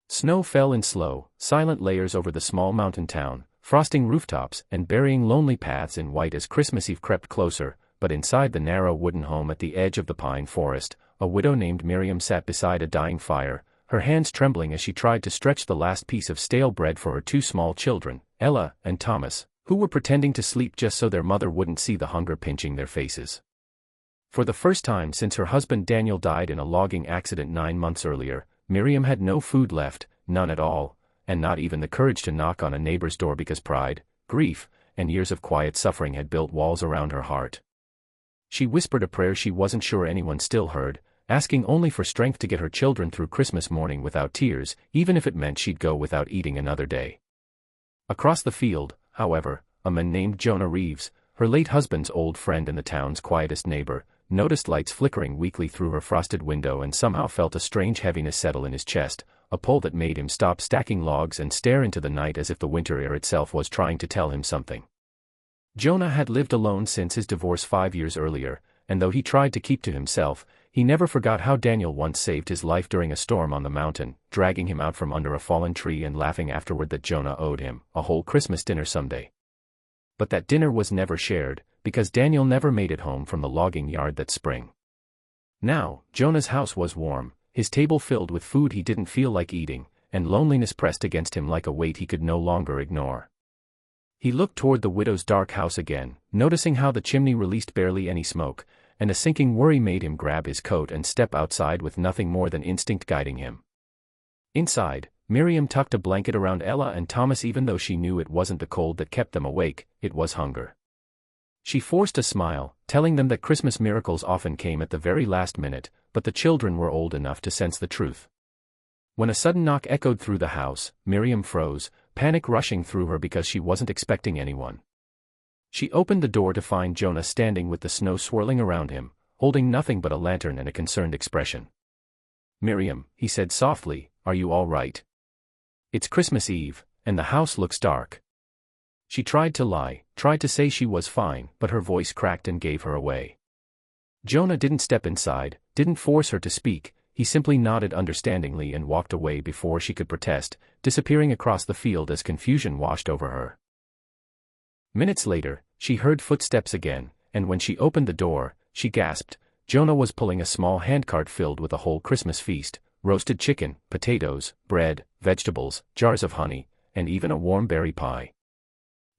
Snow fell in slow, silent layers over the small mountain town, frosting rooftops and burying lonely paths in white as Christmas Eve crept closer, but inside the narrow wooden home at the edge of the pine forest, a widow named Miriam sat beside a dying fire, her hands trembling as she tried to stretch the last piece of stale bread for her two small children, Ella and Thomas, who were pretending to sleep just so their mother wouldn't see the hunger pinching their faces. For the first time since her husband Daniel died in a logging accident 9 months earlier, Miriam had no food left, none at all, and not even the courage to knock on a neighbor's door because pride, grief, and years of quiet suffering had built walls around her heart. She whispered a prayer she wasn't sure anyone still heard, asking only for strength to get her children through Christmas morning without tears, even if it meant she'd go without eating another day. Across the field, however, a man named Jonah Reeves, her late husband's old friend and the town's quietest neighbor, noticed lights flickering weakly through her frosted window and somehow felt a strange heaviness settle in his chest, a pull that made him stop stacking logs and stare into the night as if the winter air itself was trying to tell him something. Jonah had lived alone since his divorce 5 years earlier, and though he tried to keep to himself, he never forgot how Daniel once saved his life during a storm on the mountain, dragging him out from under a fallen tree and laughing afterward that Jonah owed him a whole Christmas dinner someday. But that dinner was never shared, because Daniel never made it home from the logging yard that spring. Now, Jonah's house was warm, his table filled with food he didn't feel like eating, and loneliness pressed against him like a weight he could no longer ignore. He looked toward the widow's dark house again, noticing how the chimney released barely any smoke, and a sinking worry made him grab his coat and step outside with nothing more than instinct guiding him. Inside, Miriam tucked a blanket around Ella and Thomas even though she knew it wasn't the cold that kept them awake, it was hunger. She forced a smile, telling them that Christmas miracles often came at the very last minute, but the children were old enough to sense the truth. When a sudden knock echoed through the house, Miriam froze, panic rushing through her because she wasn't expecting anyone. She opened the door to find Jonah standing with the snow swirling around him, holding nothing but a lantern and a concerned expression. "Miriam," he said softly, "are you all right? It's Christmas Eve, and the house looks dark." She tried to lie, tried to say she was fine, but her voice cracked and gave her away. Jonah didn't step inside, didn't force her to speak, he simply nodded understandingly and walked away before she could protest, disappearing across the field as confusion washed over her. Minutes later, she heard footsteps again, and when she opened the door, she gasped. Jonah was pulling a small handcart filled with a whole Christmas feast, roasted chicken, potatoes, bread, vegetables, jars of honey, and even a warm berry pie.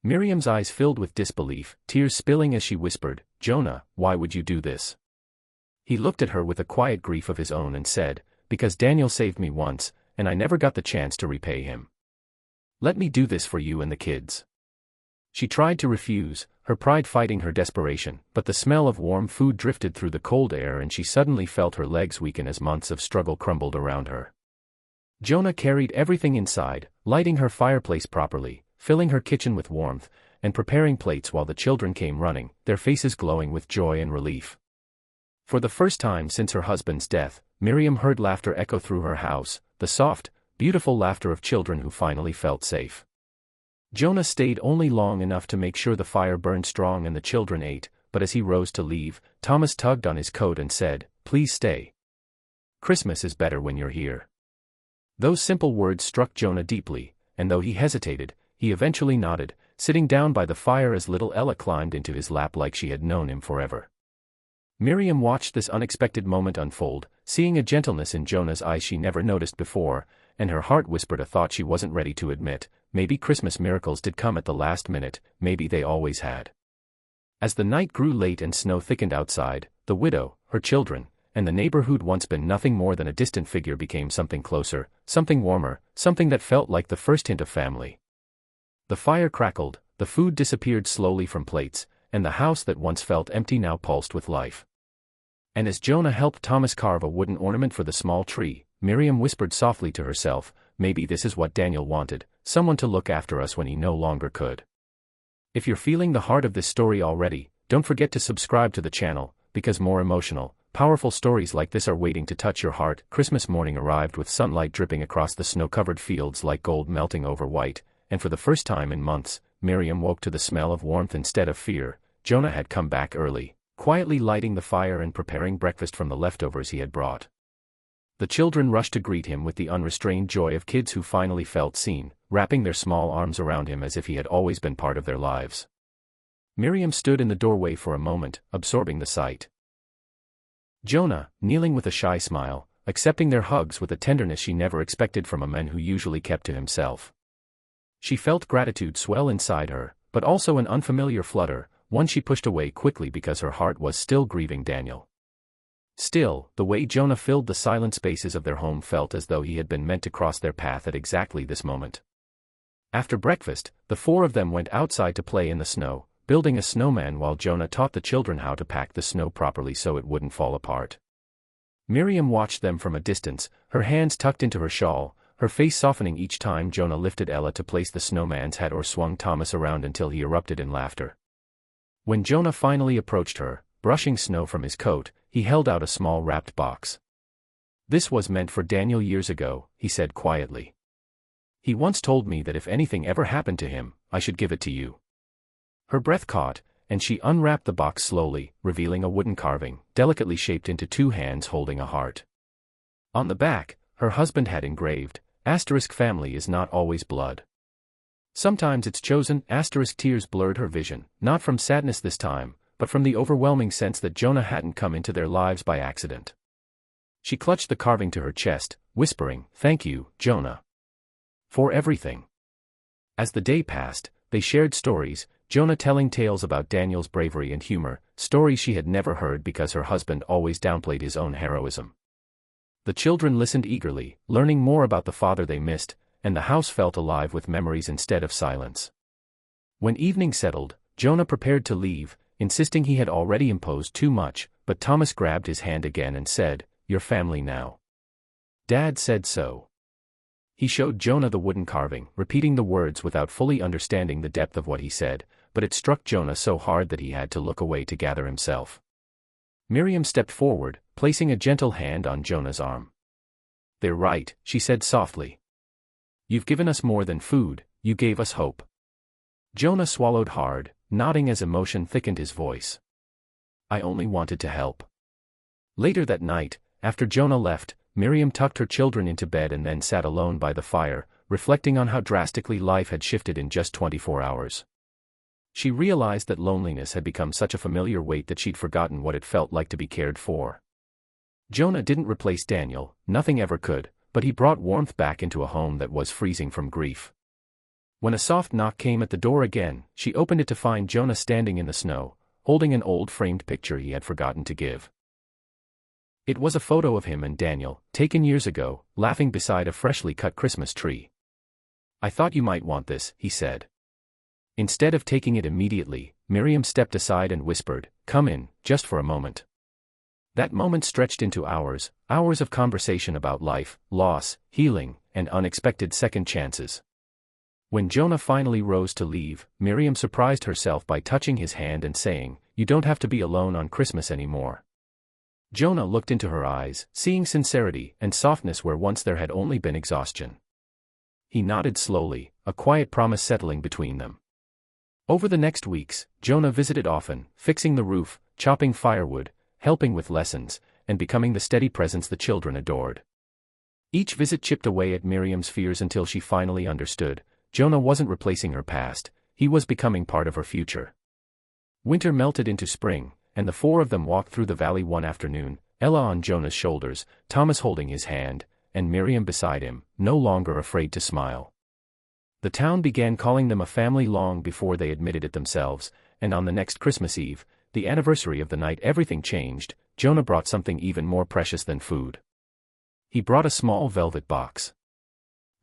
Miriam's eyes filled with disbelief, tears spilling as she whispered, "Jonah, why would you do this?" He looked at her with a quiet grief of his own and said, "Because Daniel saved me once, and I never got the chance to repay him. Let me do this for you and the kids." She tried to refuse, her pride fighting her desperation, but the smell of warm food drifted through the cold air and she suddenly felt her legs weaken as months of struggle crumbled around her. Jonah carried everything inside, lighting her fireplace properly, filling her kitchen with warmth, and preparing plates while the children came running, their faces glowing with joy and relief. For the first time since her husband's death, Miriam heard laughter echo through her house, the soft, beautiful laughter of children who finally felt safe. Jonah stayed only long enough to make sure the fire burned strong and the children ate, but as he rose to leave, Thomas tugged on his coat and said, "Please stay. Christmas is better when you're here." Those simple words struck Jonah deeply, and though he hesitated, he eventually nodded, sitting down by the fire as little Ella climbed into his lap like she had known him forever. Miriam watched this unexpected moment unfold, seeing a gentleness in Jonah's eyes she never noticed before, and her heart whispered a thought she wasn't ready to admit. Maybe Christmas miracles did come at the last minute, maybe they always had. As the night grew late and snow thickened outside, the widow, her children, and the neighbor who'd once been nothing more than a distant figure became something closer, something warmer, something that felt like the first hint of family. The fire crackled, the food disappeared slowly from plates, and the house that once felt empty now pulsed with life. And as Jonah helped Thomas carve a wooden ornament for the small tree, Miriam whispered softly to herself, "Maybe this is what Daniel wanted, someone to look after us when he no longer could." If you're feeling the heart of this story already, don't forget to subscribe to the channel, because more emotional, powerful stories like this are waiting to touch your heart. Christmas morning arrived with sunlight dripping across the snow-covered fields like gold melting over white, and for the first time in months, Miriam woke to the smell of warmth instead of fear. Jonah had come back early, quietly lighting the fire and preparing breakfast from the leftovers he had brought. The children rushed to greet him with the unrestrained joy of kids who finally felt seen, wrapping their small arms around him as if he had always been part of their lives. Miriam stood in the doorway for a moment, absorbing the sight. Jonah, kneeling with a shy smile, accepting their hugs with a tenderness she never expected from a man who usually kept to himself. She felt gratitude swell inside her, but also an unfamiliar flutter, one she pushed away quickly because her heart was still grieving Daniel. Still, the way Jonah filled the silent spaces of their home felt as though he had been meant to cross their path at exactly this moment. After breakfast, the four of them went outside to play in the snow, building a snowman while Jonah taught the children how to pack the snow properly so it wouldn't fall apart. Miriam watched them from a distance, her hands tucked into her shawl, her face softening each time Jonah lifted Ella to place the snowman's hat or swung Thomas around until he erupted in laughter. When Jonah finally approached her, brushing snow from his coat, he held out a small wrapped box. "This was meant for Daniel years ago," he said quietly. "He once told me that if anything ever happened to him, I should give it to you." Her breath caught, and she unwrapped the box slowly, revealing a wooden carving, delicately shaped into two hands holding a heart. On the back, her husband had engraved, "Family is not always blood. Sometimes it's chosen." Tears blurred her vision, not from sadness this time, but from the overwhelming sense that Jonah hadn't come into their lives by accident. She clutched the carving to her chest, whispering, "Thank you, Jonah, for everything." As the day passed, they shared stories, Jonah telling tales about Daniel's bravery and humor, stories she had never heard because her husband always downplayed his own heroism. The children listened eagerly, learning more about the father they missed, and the house felt alive with memories instead of silence. When evening settled, Jonah prepared to leave, insisting he had already imposed too much, but Thomas grabbed his hand again and said, "Your family now. Dad said so." He showed Jonah the wooden carving, repeating the words without fully understanding the depth of what he said, but it struck Jonah so hard that he had to look away to gather himself. Miriam stepped forward, placing a gentle hand on Jonah's arm. "They're right," she said softly. "You've given us more than food, you gave us hope." Jonah swallowed hard, nodding as emotion thickened his voice. "I only wanted to help." Later that night, after Jonah left, Miriam tucked her children into bed and then sat alone by the fire, reflecting on how drastically life had shifted in just 24 hours. She realized that loneliness had become such a familiar weight that she'd forgotten what it felt like to be cared for. Jonah didn't replace Daniel, nothing ever could, but he brought warmth back into a home that was freezing from grief. When a soft knock came at the door again, she opened it to find Jonah standing in the snow, holding an old framed picture he had forgotten to give. It was a photo of him and Daniel, taken years ago, laughing beside a freshly cut Christmas tree. "I thought you might want this," he said. Instead of taking it immediately, Miriam stepped aside and whispered, "Come in, just for a moment." That moment stretched into hours, hours of conversation about life, loss, healing, and unexpected second chances. When Jonah finally rose to leave, Miriam surprised herself by touching his hand and saying, "You don't have to be alone on Christmas anymore." Jonah looked into her eyes, seeing sincerity and softness where once there had only been exhaustion. He nodded slowly, a quiet promise settling between them. Over the next weeks, Jonah visited often, fixing the roof, chopping firewood, helping with lessons, and becoming the steady presence the children adored. Each visit chipped away at Miriam's fears until she finally understood. Jonah wasn't replacing her past, he was becoming part of her future. Winter melted into spring, and the four of them walked through the valley one afternoon, Ella on Jonah's shoulders, Thomas holding his hand, and Miriam beside him, no longer afraid to smile. The town began calling them a family long before they admitted it themselves, and on the next Christmas Eve, the anniversary of the night everything changed. Jonah brought something even more precious than food. He brought a small velvet box.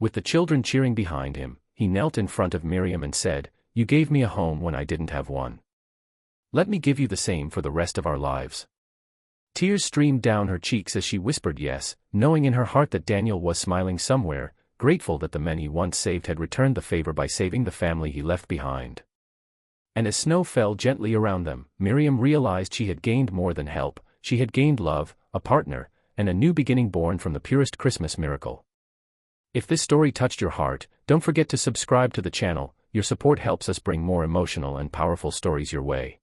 With the children cheering behind him, he knelt in front of Miriam and said, "You gave me a home when I didn't have one. Let me give you the same for the rest of our lives." Tears streamed down her cheeks as she whispered yes, knowing in her heart that Daniel was smiling somewhere, grateful that the men he once saved had returned the favor by saving the family he left behind. And as snow fell gently around them, Miriam realized she had gained more than help, she had gained love, a partner, and a new beginning born from the purest Christmas miracle. If this story touched your heart, don't forget to subscribe to the channel. Your support helps us bring more emotional and powerful stories your way.